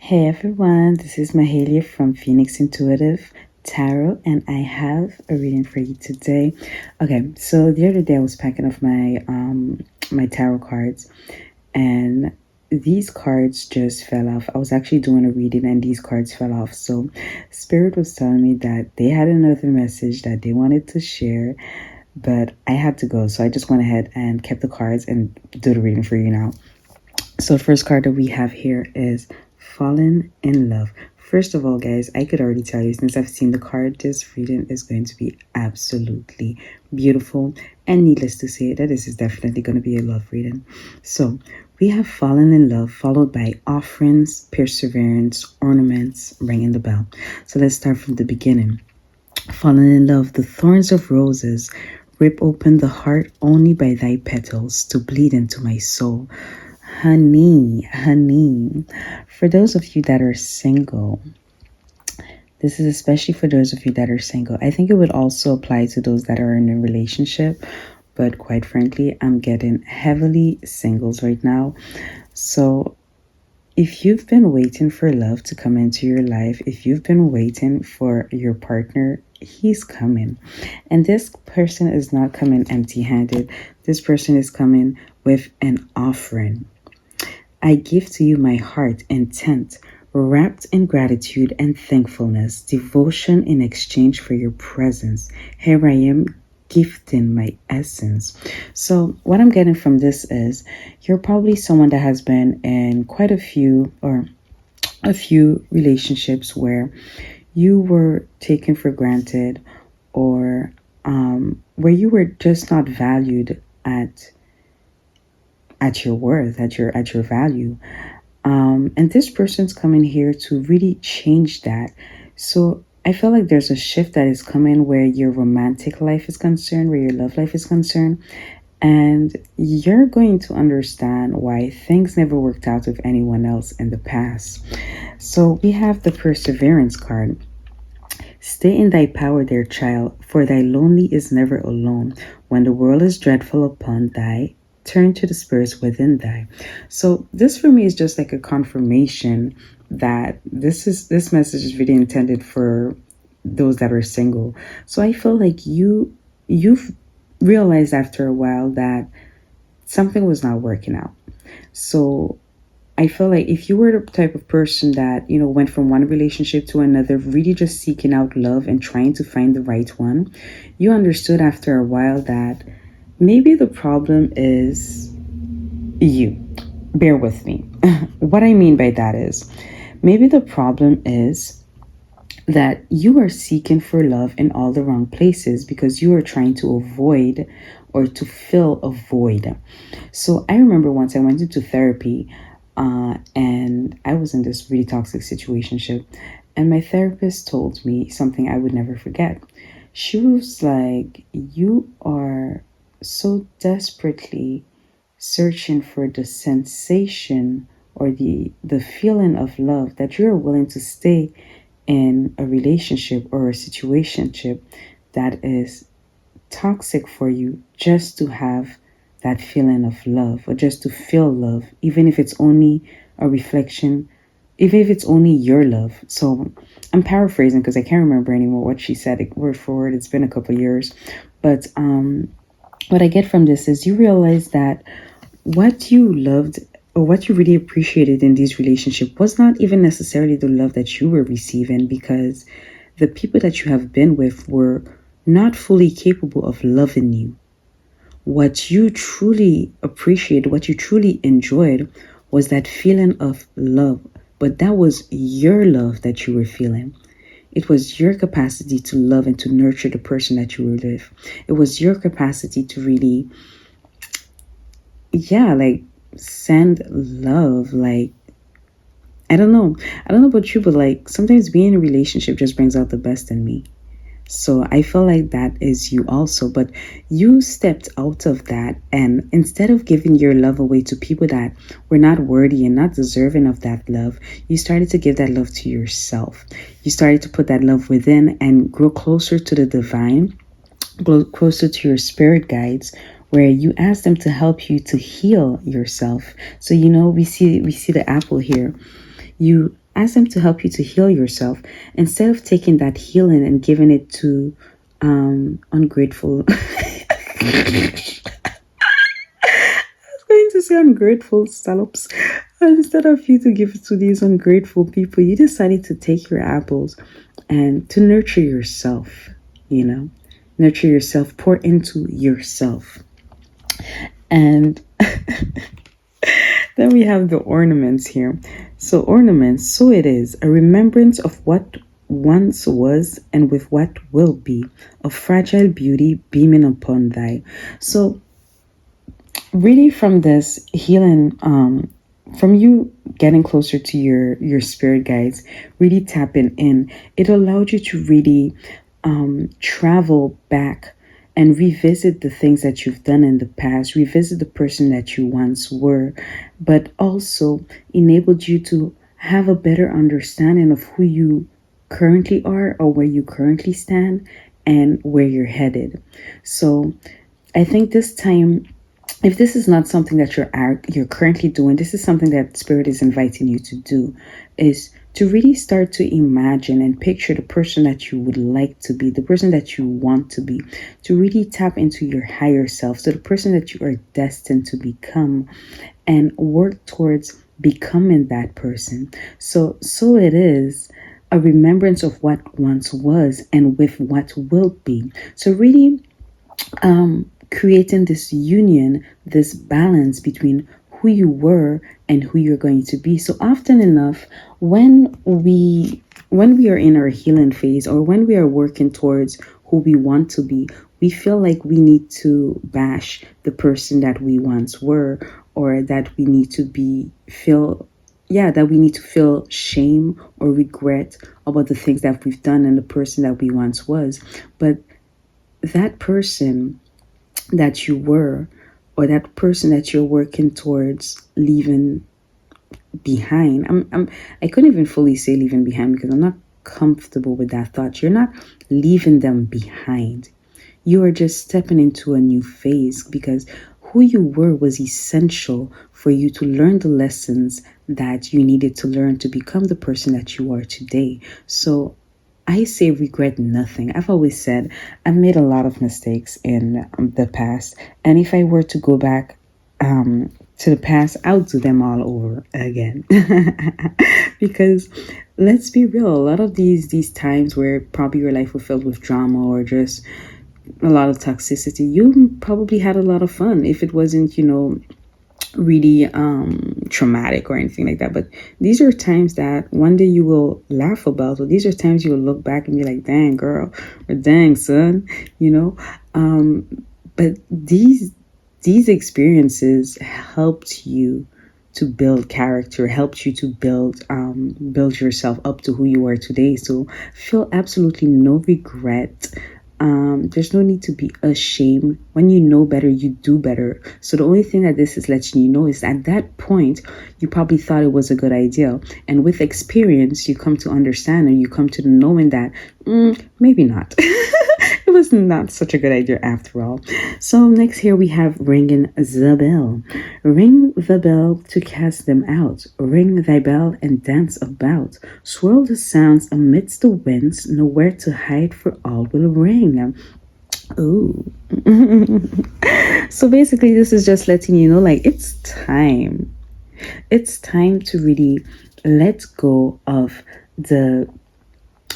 Hey everyone, this is Mahalia from Phoenix Intuitive Tarot, and I have a reading for you today. Okay, so the other day I was packing up my tarot cards, and these cards just fell off. I was actually doing a reading, and these cards fell off. So Spirit was telling me that they had another message that they wanted to share, but I had to go, so I just went ahead and kept the cards and do the reading for you now. So first card that we have here is Fallen in Love. First of all, guys, I could already tell you since I've seen the card, this reading is going to be absolutely beautiful. And needless to say that this is definitely going to be a love reading. So we have Fallen in Love followed by offerings, perseverance, ornaments, ringing the bell. So let's start from the beginning. Fallen in love, the thorns of roses rip open the heart only by thy petals to bleed into my soul. Honey, for those of you that are single, this is especially for those of you that are single. I think it would also apply to those that are in a relationship, but quite frankly, I'm getting heavily singles right now. So if you've been waiting for love to come into your life, if you've been waiting for your partner, he's coming. And this person is not coming empty-handed. This person is coming with an offering. I give to you my heart, intent, wrapped in gratitude and thankfulness, devotion in exchange for your presence. Here I am, gifting my essence. So what I'm getting from this is you're probably someone that has been in quite a few relationships where you were taken for granted, or where you were just not valued at your worth, at your value. And this person's coming here to really change that. So I feel like there's a shift that is coming where your romantic life is concerned, where your love life is concerned, and you're going to understand why things never worked out with anyone else in the past. So we have the perseverance card. Stay in thy power, dear child, for thy lonely is never alone. When the world is dreadful upon thy, turn to the spirits within thy. So this for me is just like a confirmation that this message is really intended for those that are single. So I feel like you've realized after a while that something was not working out. So I feel like if you were the type of person that, went from one relationship to another, really just seeking out love and trying to find the right one, you understood after a while that maybe the problem is you. Bear with me. What I mean by that is maybe the problem is that you are seeking for love in all the wrong places because you are trying to avoid or to fill a void. So I remember once I went into therapy and I was in this really toxic situationship, and my therapist told me something I would never forget. She was like, you are so desperately searching for the sensation or the feeling of love that you're willing to stay in a relationship or a situationship that is toxic for you just to have that feeling of love, or just to feel love, even if it's only a reflection, even if it's only your love. So I'm paraphrasing because I can't remember anymore what she said word for word. It's been a couple of years, but what I get from this is you realize that what you loved or what you really appreciated in these relationships was not even necessarily the love that you were receiving, because the people that you have been with were not fully capable of loving you. What you truly appreciated, what you truly enjoyed was that feeling of love, but that was your love that you were feeling. It was your capacity to love and to nurture the person that you were with. It was your capacity to really, send love. I don't know about you, but sometimes being in a relationship just brings out the best in me. So I feel like that is you also, but you stepped out of that, and instead of giving your love away to people that were not worthy and not deserving of that love, you started to give that love to yourself. You started to put that love within and grow closer to the divine, grow closer to your spirit guides, where you ask them to help you to heal yourself. So we see the apple here. You ask them to help you to heal yourself instead of taking that healing and giving it to ungrateful. Going to say ungrateful sallops. Instead of you to give it to these ungrateful people, you decided to take your apples and to nurture yourself, nurture yourself, pour into yourself. And then we have the ornaments here. So, ornaments, so it is a remembrance of what once was and with what will be, of fragile beauty beaming upon thy. So, really, from this healing, from you getting closer to your spirit guides, really tapping in, it allowed you to really travel back and revisit the things that you've done in the past, revisit the person that you once were, but also enabled you to have a better understanding of who you currently are or where you currently stand and where you're headed. So I think this time, if this is not something that you're currently doing, this is something that Spirit is inviting you to do, is to really start to imagine and picture the person that you would like to be, the person that you want to be, to really tap into your higher self, so the person that you are destined to become, and work towards becoming that person. So it is a remembrance of what once was and with what will be. So really creating this union, this balance between who you were and who you're going to be. So often enough, when we are in our healing phase, or when we are working towards who we want to be, we feel like we need to bash the person that we once were, or that we need to feel shame or regret about the things that we've done and the person that we once was. But that person that you were, or that person that you're working towards leaving behind, I couldn't even fully say leaving behind, because I'm not comfortable with that thought. You're not leaving them behind. You are just stepping into a new phase, because who you were was essential for you to learn the lessons that you needed to learn to become the person that you are today. So I say regret nothing. I've always said I've made a lot of mistakes in the past. And if I were to go back to the past, I'll do them all over again. Because let's be real, a lot of these times where probably your life was filled with drama or just a lot of toxicity, you probably had a lot of fun if it wasn't, really traumatic or anything like that. But these are times that one day you will laugh about, or these are times you will look back and be like, dang girl, or dang son, but these experiences helped you to build character, helped you to build yourself up to who you are today. So feel absolutely no regret. There's no need to be ashamed. When you know better, you do better. So the only thing that this is letting you know is, at that point, you probably thought it was a good idea. And with experience, you come to understand, and you come to the knowing that maybe not. It was not such a good idea after all. So next here we have ringing the bell. Ring the bell to cast them out. Ring thy bell and dance about. Swirl the sounds amidst the winds. Nowhere to hide, for all will ring. Ooh. So basically, this is just letting you know, like, it's time. It's time to really let go of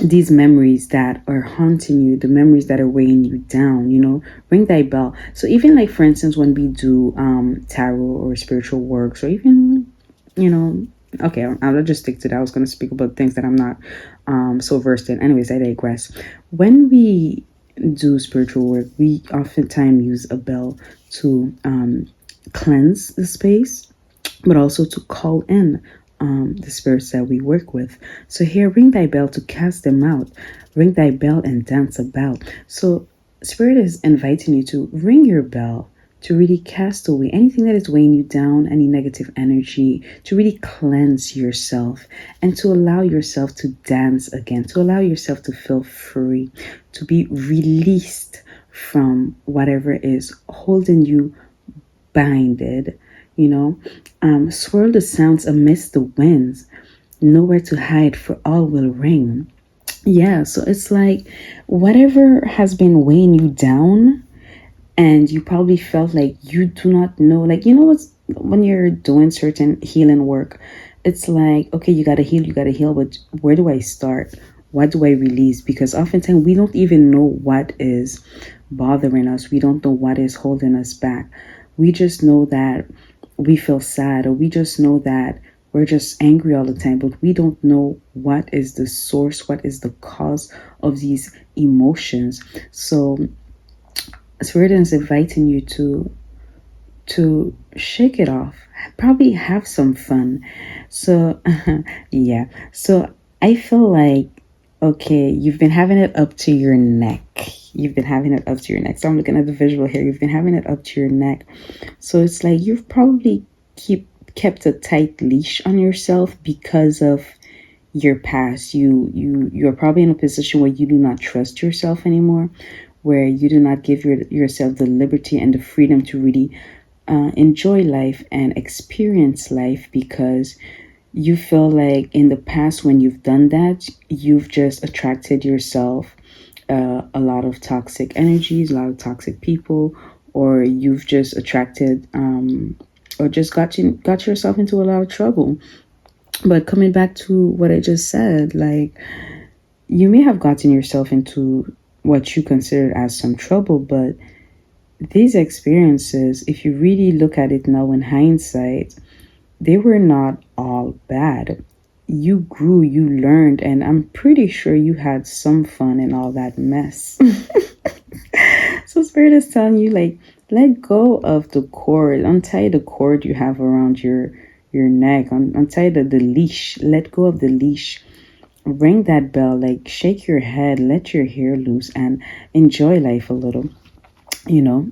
these memories that are haunting you, the memories that are weighing you down. Ring thy bell. So even, like, for instance, when we do tarot or spiritual works, or even, okay, I'll just stick to that. I was going to speak about things that I'm not so versed in. Anyways, I digress. When we do spiritual work, we oftentimes use a bell to cleanse the space, but also to call in the spirits that we work with. So here, ring thy bell to cast them out. Ring thy bell and dance about. So Spirit is inviting you to ring your bell, to really cast away anything that is weighing you down, any negative energy, to really cleanse yourself, and to allow yourself to dance again, to allow yourself to feel free, to be released from whatever is holding you binded. Swirl the sounds amidst the winds. nowhere to hide, for all will ring. Yeah, so it's like whatever has been weighing you down, and you probably felt like you do not know, like, you know what's, when you're doing certain healing work, it's like, okay, you gotta heal, but where do I start? What do I release? Because oftentimes we don't even know what is bothering us. We don't know what is holding us back. We just know that we feel sad, or we just know that we're just angry all the time, but we don't know what is the source, what is the cause of these emotions. So Spirit is inviting you to shake it off, probably have some fun. So yeah, so I feel like, okay, you've been having it up to your neck. You've been having it up to your neck. So I'm looking at the visual here. You've been having it up to your neck. So it's like you've probably kept a tight leash on yourself because of your past. You're probably in a position where you do not trust yourself anymore, where you do not give yourself the liberty and the freedom to really enjoy life and experience life, because you feel like in the past when you've done that, you've just attracted yourself a lot of toxic energies, a lot of toxic people, or you've just attracted or just got yourself into a lot of trouble. But coming back to what I just said, like, you may have gotten yourself into what you considered as some trouble, but these experiences, if you really look at it now in hindsight, they were not all bad. You grew, you learned, and I'm pretty sure you had some fun in all that mess. So Spirit is telling you, like, let go of the cord, untie the cord you have around your neck, untie the leash, let go of the leash, ring that bell, like shake your head, let your hair loose, and enjoy life a little, you know,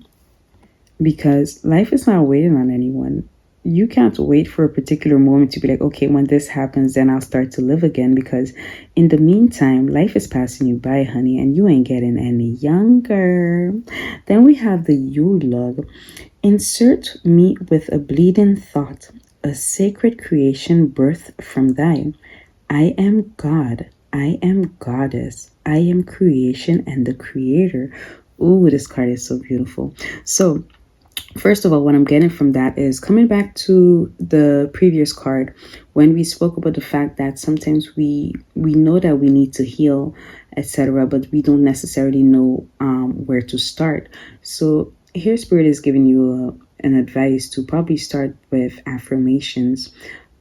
because life is not waiting on anyone. You can't wait for a particular moment to be like, okay, when this happens, then I'll start to live again. Because in the meantime, life is passing you by, honey, and you ain't getting any younger. Then we have the Yule log. Insert me with a bleeding thought, a sacred creation birthed from thine. I am God. I am goddess. I am creation and the creator. Ooh, this card is so beautiful. So, first of all, what I'm getting from that is coming back to the previous card when we spoke about the fact that sometimes we know that we need to heal, etc., but we don't necessarily know where to start. So here, Spirit is giving you an advice to probably start with affirmations.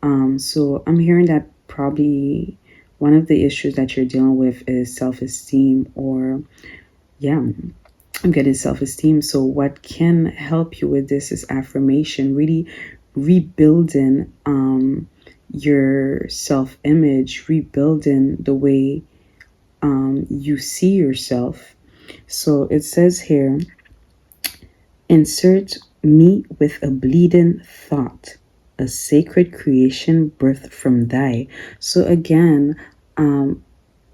So I'm hearing that probably one of the issues that you're dealing with is self-esteem, or yeah, I'm getting self-esteem. So what can help you with this is affirmation, really rebuilding your self-image, rebuilding the way you see yourself. So it says here, insert me with a bleeding thought, a sacred creation birthed from thy. So again,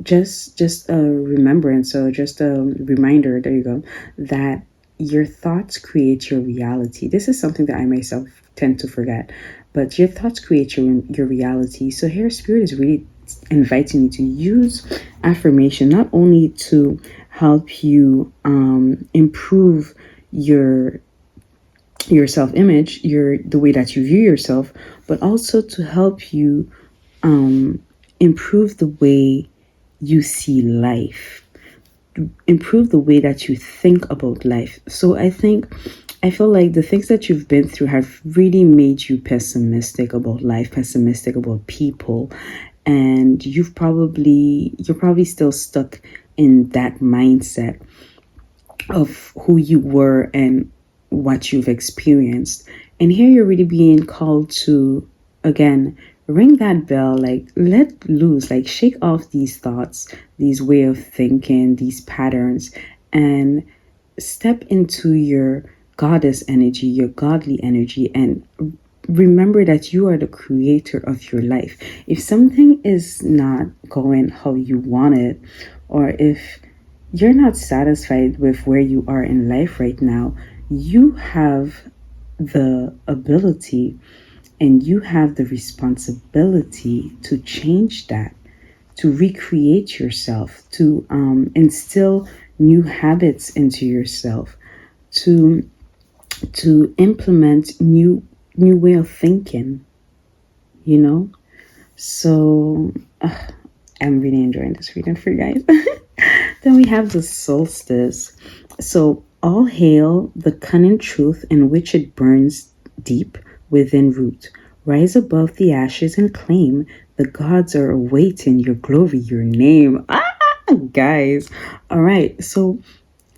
just a remembrance, so just a reminder, there you go, that your thoughts create your reality. This is something that I myself tend to forget, but your thoughts create your reality. So here, Spirit is really inviting you to use affirmation not only to help you improve your self-image, the way that you view yourself, but also to help you improve the way you see life, improve the way that you think about life. So I feel like the things that you've been through have really made you pessimistic about life, pessimistic about people, and you're probably still stuck in that mindset of who you were and what you've experienced. And here you're really being called to, again, ring that bell, like let loose, like shake off these thoughts, these way of thinking, these patterns, and step into your goddess energy, your godly energy, and remember that you are the creator of your life. If something is not going how you want it, or if you're not satisfied with where you are in life right now, you have the ability and you have the responsibility to change that, to recreate yourself, to instill new habits into yourself, to implement new way of thinking, you know. So I'm really enjoying this reading for you guys. Then we have the solstice. So all hail the cunning truth in which it burns deep within root. Rise above the ashes and claim the gods are awaiting your glory, your name. Guys. All right. So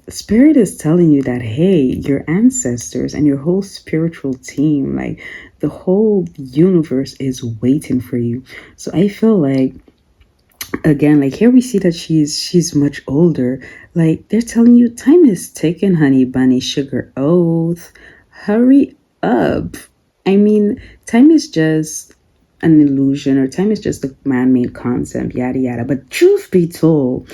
Spirit is telling you that, hey, your ancestors and your whole spiritual team, like the whole universe is waiting for you. So I feel like, again, like here we see that she's much older. Like they're telling you time is ticking, honey bunny sugar oath. Hurry up. I mean, time is just an illusion, or time is just a man-made concept, yada yada. But truth be told,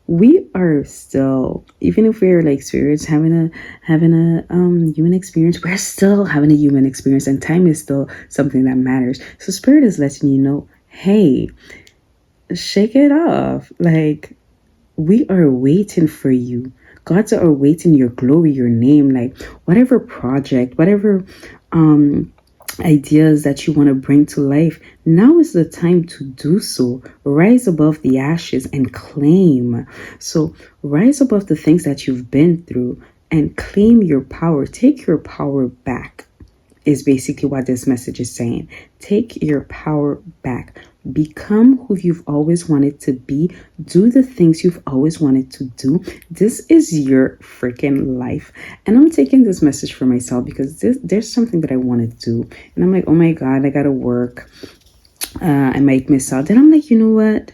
we are still, even if we're like spirits having a human experience, we're still having a human experience, and time is still something that matters. So spirit is letting you know, hey, shake it off. Like, we are waiting for you. Gods are waiting your glory, your name, like whatever project, whatever ideas that you want to bring to life. Now is the time to do so. Rise above the ashes and claim. So rise above the things that you've been through and claim your power. Take your power back, is basically what this message is saying. Take your power back. Become who you've always wanted to be. Do the things you've always wanted to do. This is your freaking life. And I'm taking this message for myself because there's something that I want to do. And I'm like, oh my God, I got to work. I might miss out. Then I'm like, you know what?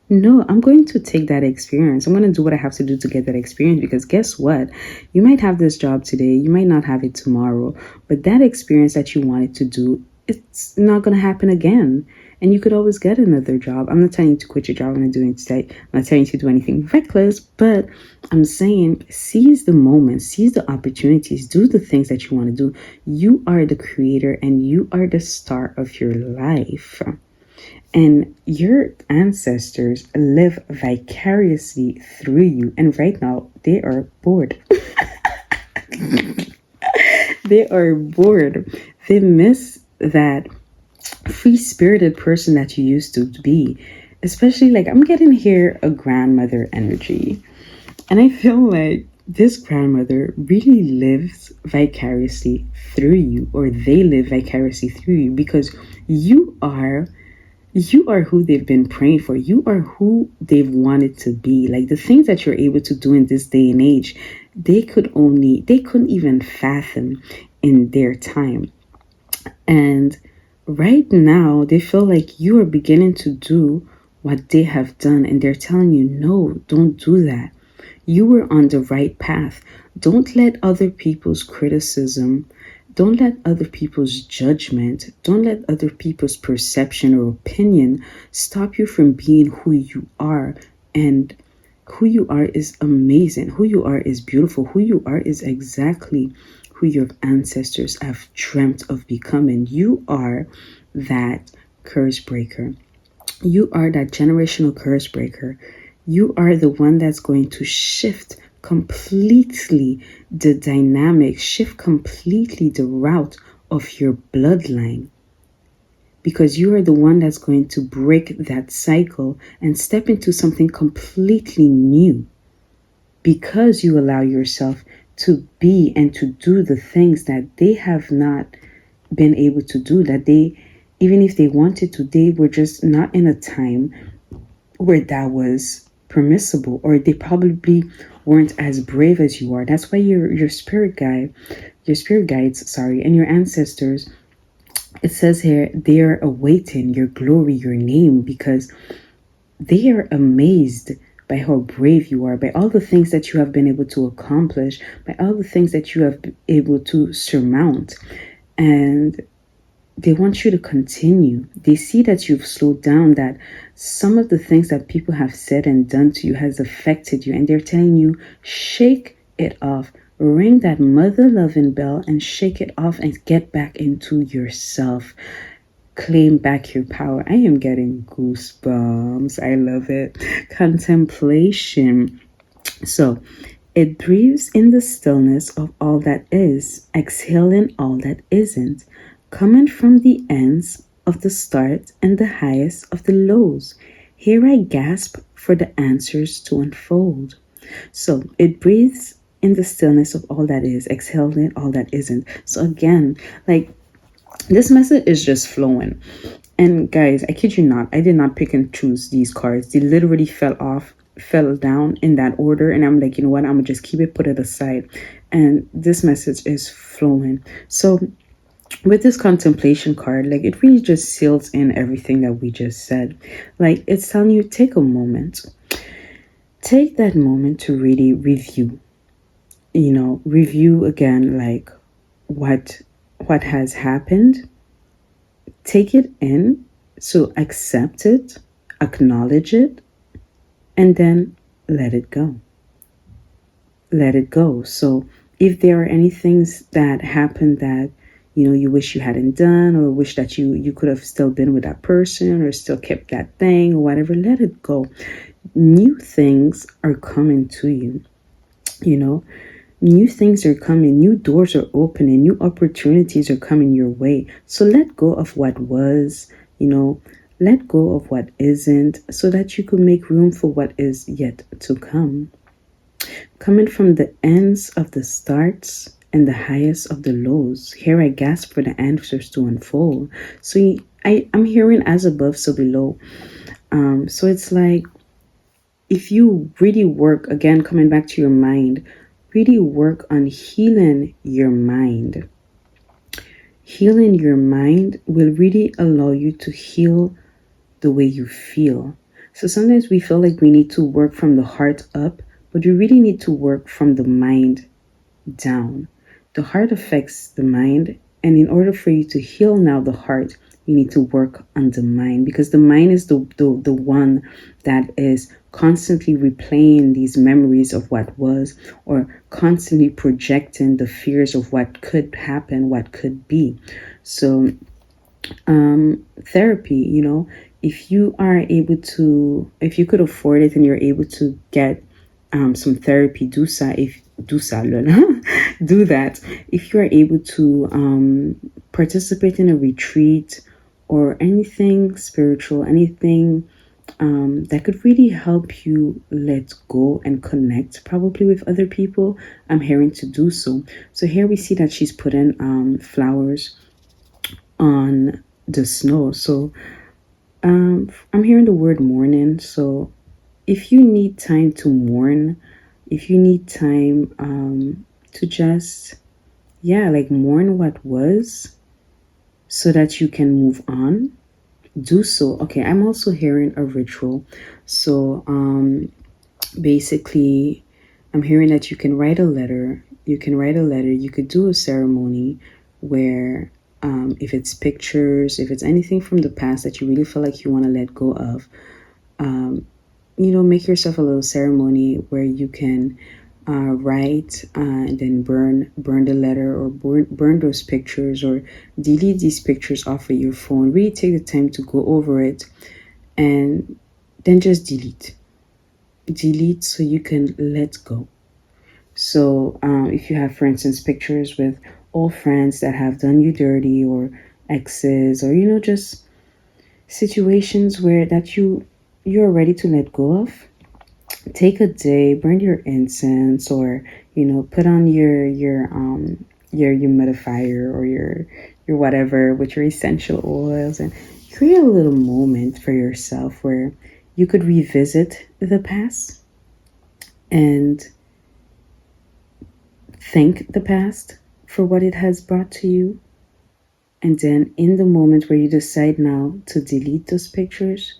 No, I'm going to take that experience. I'm going to do what I have to do to get that experience, because guess what? You might have this job today. You might not have it tomorrow. But that experience that you wanted to do, it's not going to happen again. And you could always get another job. I'm not telling you to quit your job. I'm not doing it today. I'm not telling you to do anything reckless. But I'm saying seize the moment. Seize the opportunities. Do the things that you want to do. You are the creator and you are the star of your life. And your ancestors live vicariously through you. And right now, they are bored. They are bored. They miss that free-spirited person that you used to be. Especially, like, I'm getting here a grandmother energy. And I feel like this grandmother really lives vicariously through you, or they live vicariously through you, because you are who they've been praying for. You are who they've wanted to be. Like the things that you're able to do in this day and age, they couldn't even fathom in their time. And right now, they feel like you are beginning to do what they have done, and they're telling you, no, don't do that. You were on the right path. Don't let other people's criticism, don't let other people's judgment, don't let other people's perception or opinion stop you from being who you are. And who you are is amazing. Who you are is beautiful. Who you are is exactly who your ancestors have dreamt of becoming. You are that curse breaker. You are that generational curse breaker. You are the one that's going to shift completely the dynamic, shift completely the route of your bloodline. Because you are the one that's going to break that cycle and step into something completely new. Because you allow yourself to be and to do the things that they have not been able to do, that they, even if they wanted to, they were just not in a time where that was permissible, or they probably weren't as brave as you are. That's why your spirit guides, and your ancestors, it says here, they are awaiting your glory, your name, because they are amazed by how brave you are, by all the things that you have been able to accomplish, by all the things that you have been able to surmount. And they want you to continue. They see that you've slowed down, that some of the things that people have said and done to you has affected you. And they're telling you, shake it off. ring that mother loving bell and shake it off and get back into yourself. Claim back your power. I am getting goosebumps. I love it. Contemplation. So it breathes in the stillness of all that is, exhaling all that isn't, coming from the ends of the start and the highest of the lows. Here I gasp for the answers to unfold. So it breathes in the stillness of all that is, exhaling all that isn't. So again, like this message is just flowing. And guys, I kid you not, I did not pick and choose these cards. They literally fell down in that order. And I'm like, you know what? I'm gonna just keep it, put it aside. And this message is flowing. So with this contemplation card, like it really just seals in everything that we just said. Like it's telling you, take a moment. Take that moment to really review. Review again, like what has happened. Take it in, so accept it, acknowledge it, and then let it go. Let it go. So if there are any things that happened that you wish you hadn't done, or wish that you could have still been with that person or still kept that thing or whatever, let it go. New things are coming to you. New things are coming, new doors are opening, new opportunities are coming your way. So let go of what was, let go of what isn't, so that you can make room for what is yet to come. Coming from the ends of the starts and the highest of the lows, here I gasp for the answers to unfold. So I'm hearing as above, so below. So it's like, if you really work, again, coming back to your mind, really work on healing your mind. Healing your mind will really allow you to heal the way you feel. So sometimes we feel like we need to work from the heart up, but you really need to work from the mind down. The heart affects the mind, and in order for you to heal now the heart, you need to work on the mind, because the mind is the one that is constantly replaying these memories of what was, or constantly projecting the fears of what could happen, what could be. So therapy, if you are able to, if you could afford it and you're able to get some therapy, do that. If you are able to participate in a retreat or anything spiritual, anything that could really help you let go and connect probably with other people, I'm hearing to do so. So here we see that she's putting flowers on the snow. So I'm hearing the word mourning. So if you need time to mourn, if you need time to just mourn what was, so that you can move on, do so. Okay, I'm also hearing a ritual. So basically, I'm hearing that you can write a letter. You could do a ceremony where if it's pictures, if it's anything from the past that you really feel like you want to let go of, make yourself a little ceremony where you can write and then burn the letter, or burn those pictures, or delete these pictures off of your phone. Really take the time to go over it, and then just delete so you can let go. So if you have, for instance, pictures with old friends that have done you dirty, or exes, or just situations where that you're ready to let go of, take a day, burn your incense, or put on your humidifier, or your whatever, with your essential oils, and create a little moment for yourself where you could revisit the past and thank the past for what it has brought to you. And then in the moment where you decide now to delete those pictures,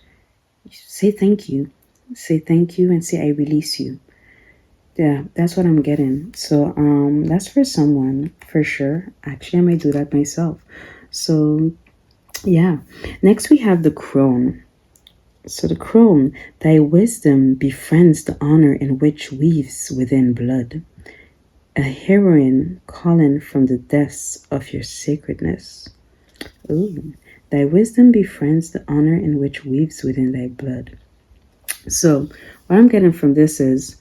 say thank you. Say thank you and say, I release you. Yeah, that's what I'm getting. So that's for someone for sure. Actually, I might do that myself. So yeah. Next we have the crone. So the crone, thy wisdom befriends the honor in which weaves within blood. A heroine calling from the depths of your sacredness. Ooh. Thy wisdom befriends the honor in which weaves within thy blood. So what I'm getting from this is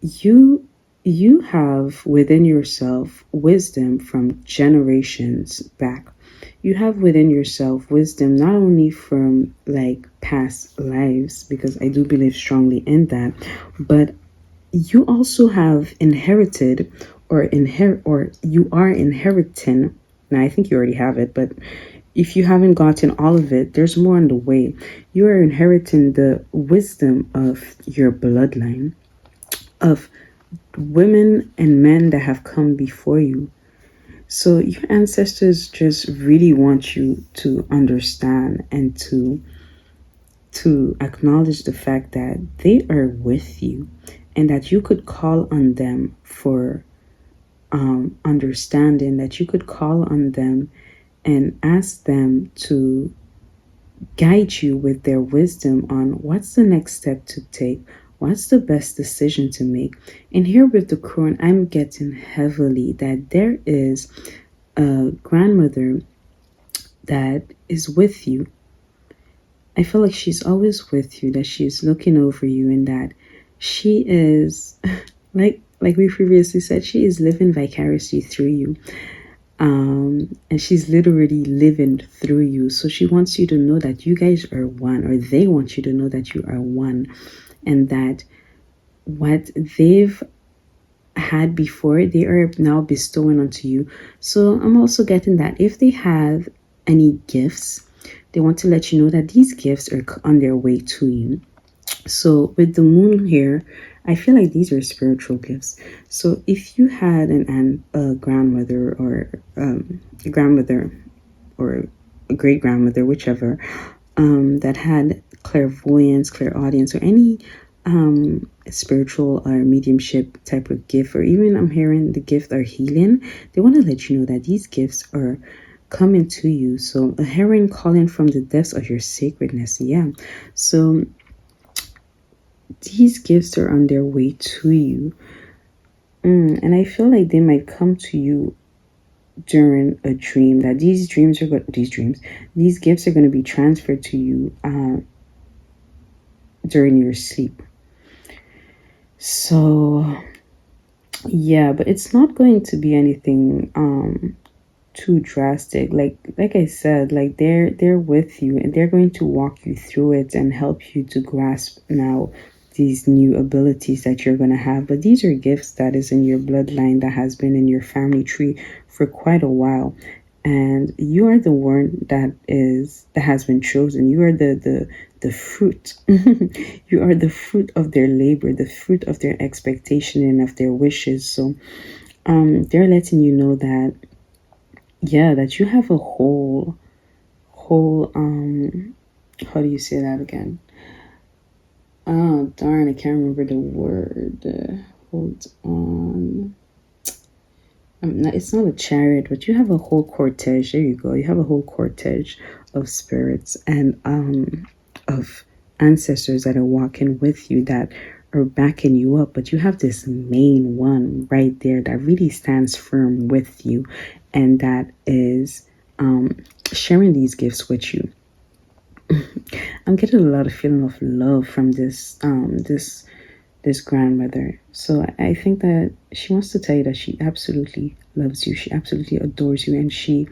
you you have within yourself wisdom from generations back. You have within yourself wisdom not only from like past lives, because I do believe strongly in that, but you also have inherited or you are inheriting. Now I think you already have it, but if you haven't gotten all of it, there's more on the way. You are inheriting the wisdom of your bloodline, of women and men that have come before you. So your ancestors just really want you to understand and to acknowledge the fact that they are with you and that you could call on them for understanding, that you could call on them and ask them to guide you with their wisdom on what's the next step to take, what's the best decision to make. And here with the crown, I'm getting heavily that there is a grandmother that is with you. I feel like she's always with you, that she's looking over you, and that she is like we previously said, she is living vicariously through you. And she's literally living through you. So she wants you to know that you guys are one, or they want you to know that you are one, and that what they've had before, they are now bestowing onto you. So I'm also getting that if they have any gifts, they want to let you know that these gifts are on their way to you. So with the moon here, I feel like these are spiritual gifts. So if you had a grandmother or a grandmother or a great grandmother, whichever, that had clairvoyance, clairaudience, or any spiritual or mediumship type of gift, or even I'm hearing the gift or healing, they want to let you know that these gifts are coming to you. So a heroine calling from the depths of your sacredness. Yeah. So these gifts are on their way to you. And I feel like they might come to you during a dream, that these gifts are going to be transferred to you during your sleep. So yeah, but it's not going to be anything too drastic. Like I said, like they're with you and they're going to walk you through it and help you to grasp now these new abilities that you're going to have. But these are gifts that is in your bloodline, that has been in your family tree for quite a while, and you are the one that has been chosen. You are the fruit. You are the fruit of their labor, the fruit of their expectation and of their wishes. So they're letting you know that, yeah, that you have a whole how do you say that again? Oh darn, I can't remember the word. Hold on. It's not a chariot, but you have a whole cortege. There you go. You have a whole cortege of spirits and of ancestors that are walking with you, that are backing you up. But you have this main one right there that really stands firm with you, and that is sharing these gifts with you. I'm getting a lot of feeling of love from this grandmother. So I think that she wants to tell you that she absolutely loves you. She absolutely adores you, and she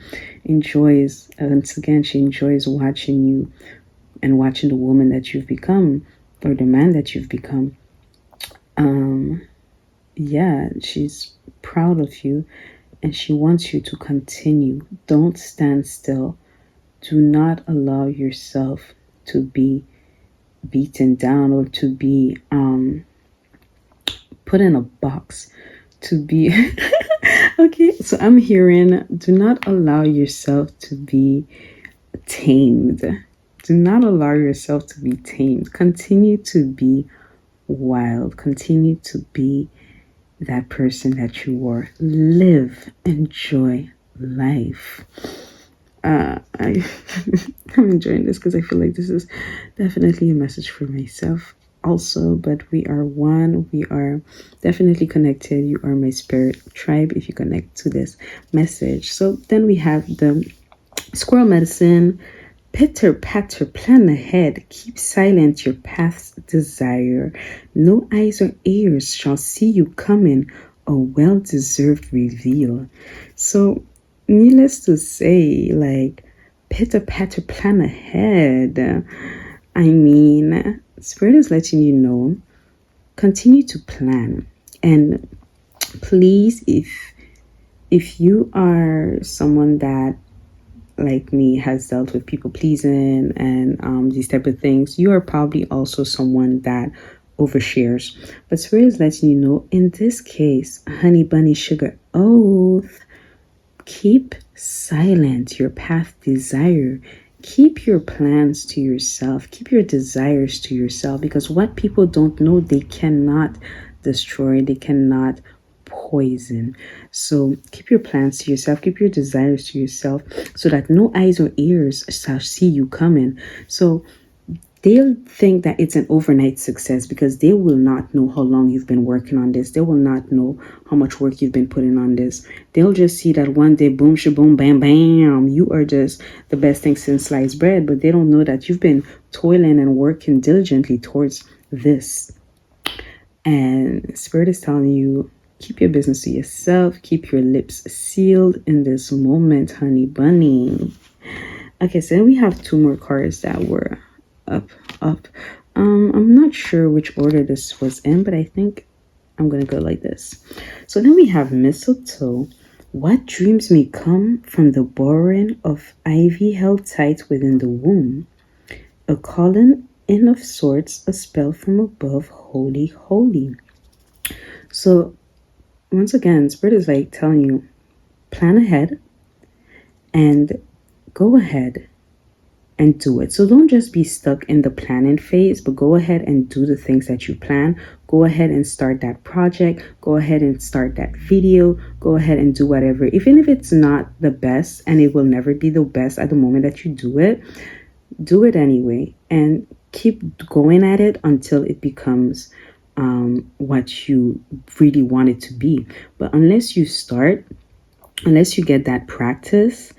enjoys, once again, she enjoys watching you and watching the woman that you've become, or the man that you've become. Yeah, she's proud of you, and she wants you to continue. Don't stand still. Do not allow yourself to be beaten down, or to be put in a box, to be okay. So I'm hearing, do not allow yourself to be tamed. Do not allow yourself to be tamed. Continue to be wild. Continue to be that person that you were. Live, enjoy life. I'm enjoying this because I feel like this is definitely a message for myself. also, but we are one. We are definitely connected. You are my spirit tribe if you connect to this message. So then we have the squirrel medicine. Pitter patter, plan ahead. Keep silent your path's desire. No eyes or ears shall see you coming. A well deserved reveal. So, needless to say, like, pitter patter, plan ahead. I mean, Spirit is letting you know, continue to plan. And please, if you are someone that like me has dealt with people pleasing and these type of things, you are probably also someone that overshares. But Spirit is letting you know, in this case, honey bunny sugar oath, keep silent your path desire. Keep your plans to yourself. Keep your desires to yourself, because what people don't know, they cannot destroy, they cannot poison. So keep your plans to yourself, keep your desires to yourself, so that no eyes or ears shall see you coming. So they'll think that it's an overnight success because they will not know how long you've been working on this. They will not know how much work you've been putting on this. They'll just see that one day, boom, shaboom, bam, bam, you are just the best thing since sliced bread. But they don't know that you've been toiling and working diligently towards this. And Spirit is telling you, keep your business to yourself. Keep your lips sealed in this moment, honey bunny. Okay, so then we have two more cards that were up. I'm not sure which order this was in, but I think I'm gonna go like this. So then we have mistletoe. What dreams may come from the boring of ivy held tight within the womb? A calling in of sorts, a spell from above, holy, holy. So once again, Spirit is like telling you, plan ahead and go ahead and do it. So don't just be stuck in the planning phase, but go ahead and do the things that you plan. Go ahead and start that project. Go ahead and start that video. Go ahead and do whatever. Even if it's not the best, and it will never be the best at the moment that you do it anyway. And keep going at it until it becomes what you really want it to be. But unless you start, unless you get that practice,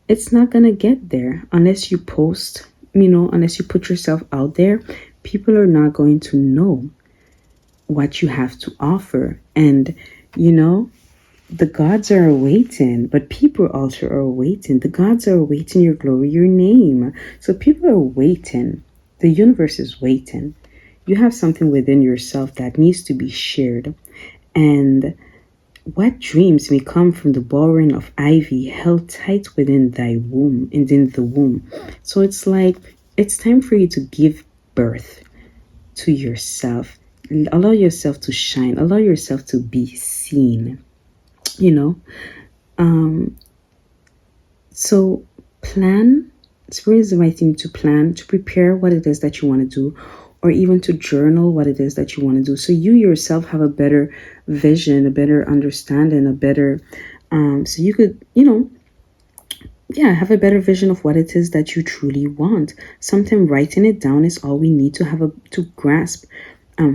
it's not going to get there. Unless you post, unless you put yourself out there, people are not going to know what you have to offer. And, the gods are waiting, but people also are waiting. The gods are waiting your glory, your name. So people are waiting. The universe is waiting. You have something within yourself that needs to be shared. And what dreams may come from the boring of ivy held tight within thy womb, and in the womb. So it's like, it's time for you to give birth to yourself. Allow yourself to shine. Allow yourself to be seen. So plan. Spirit is inviting you to plan, to prepare what it is that you want to do, or even to journal what it is that you want to do. So you yourself have a better vision, a better understanding, a better, so you could, have a better vision of what it is that you truly want. Sometimes writing it down is all we need to grasp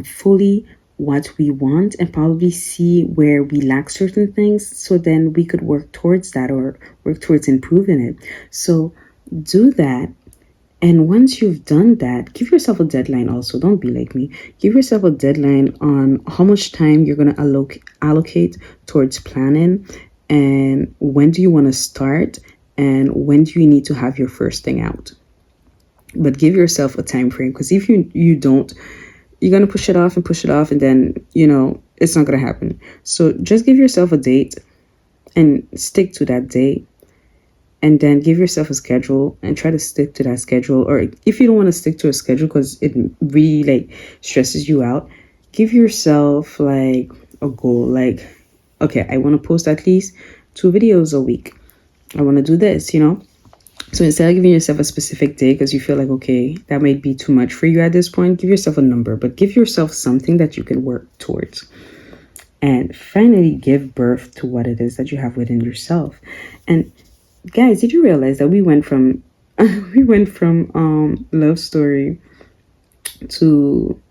fully what we want, and probably see where we lack certain things, so then we could work towards that or work towards improving it. So do that. And once you've done that, give yourself a deadline also. Don't be like me. Give yourself a deadline on how much time you're going to allocate towards planning, and when do you want to start, and when do you need to have your first thing out. But give yourself a time frame, because if you don't, you're going to push it off, and then, it's not going to happen. So just give yourself a date and stick to that date. And then give yourself a schedule and try to stick to that schedule. Or if you don't want to stick to a schedule because it really stresses you out, give yourself a goal. Okay, I want to post at least 2 videos a week. I want to do this, So instead of giving yourself a specific day because you feel like, okay, that might be too much for you at this point, give yourself a number, but give yourself something that you can work towards. And finally, give birth to what it is that you have within yourself. And guys, did you realize that we went from love story to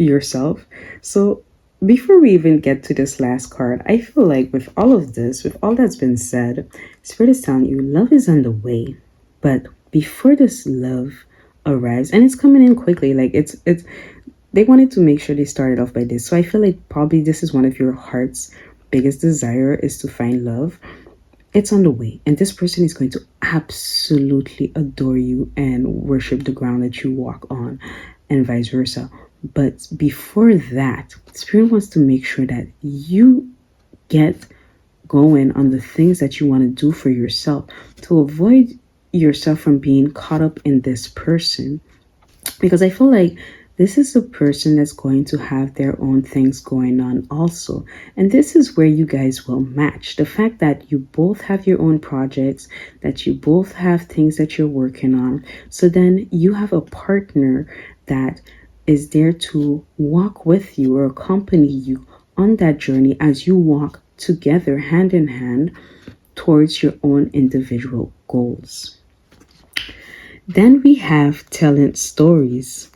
yourself. So before we even get to this last card, I feel like with all of this, with all that's been said, Spirit is telling you love is on the way. But before this love arrives, and it's coming in quickly, like it's they wanted to make sure they started off by this. So I feel like probably this is one of your heart's biggest desire is to find love. It's on the way, and this person is going to absolutely adore you and worship the ground that you walk on, and vice versa. But before that, Spirit wants to make sure that you get going on the things that you want to do for yourself to avoid yourself from being caught up in this person. Because I feel like this is a person that's going to have their own things going on also. And this is where you guys will match. The fact that you both have your own projects, that you both have things that you're working on. So then you have a partner that is there to walk with you or accompany you on that journey as you walk together hand in hand towards your own individual goals. Then we have telling stories.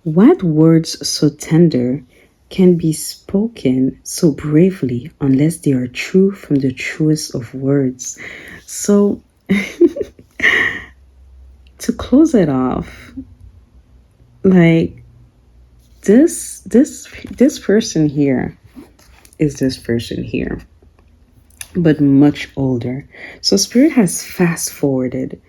What words so tender can be spoken so bravely unless they are true from the truest of words? So to close it off, like this person here is this person here, but much older. So Spirit has fast forwarded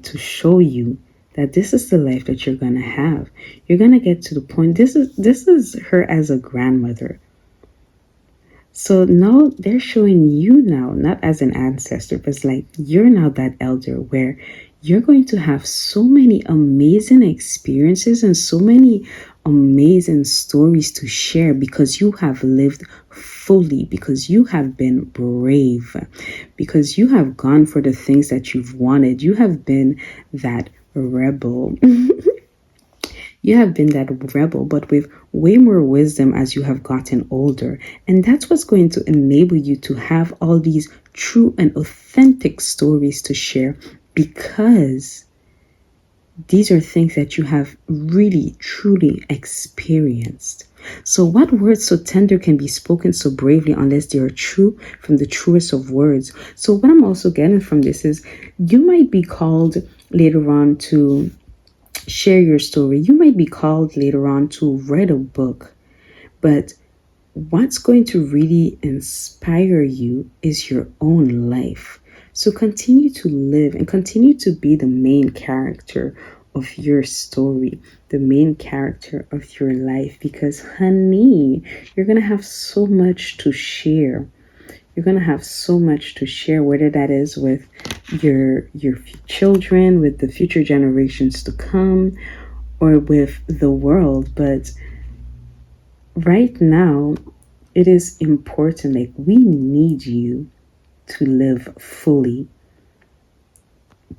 to show you that this is the life that you're going to have. You're going to get to the point. This is her as a grandmother. So now they're showing you now, not as an ancestor, but it's like you're now that elder where you're going to have so many amazing experiences and so many amazing stories to share because you have lived fully, because you have been brave, because you have gone for the things that you've wanted. You have been that rebel. You have been that rebel, but with way more wisdom as you have gotten older. And that's what's going to enable you to have all these true and authentic stories to share, because these are things that you have really, truly experienced. So what words so tender can be spoken so bravely unless they are true from the truest of words? So what I'm also getting from this is you might be called later on to share your story. You might be called later on to write a book, but what's going to really inspire you is your own life. So continue to live and continue to be the main character of your story, the main character of your life, because honey, you're going to have so much to share. You're going to have so much to share, whether that is with your children, with the future generations to come, or with the world. But right now, it is important, like we need you to live fully,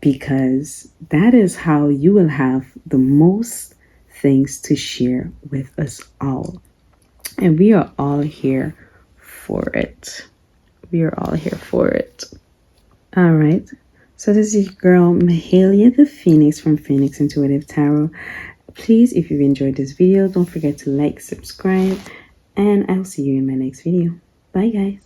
because that is how you will have the most things to share with us all. And we are all here for it. We are all here for it. All right. So this is your girl, Mahalia the Phoenix from Phoenix Intuitive Tarot. Please, if you've enjoyed this video, don't forget to like, subscribe, and I'll see you in my next video. Bye, guys.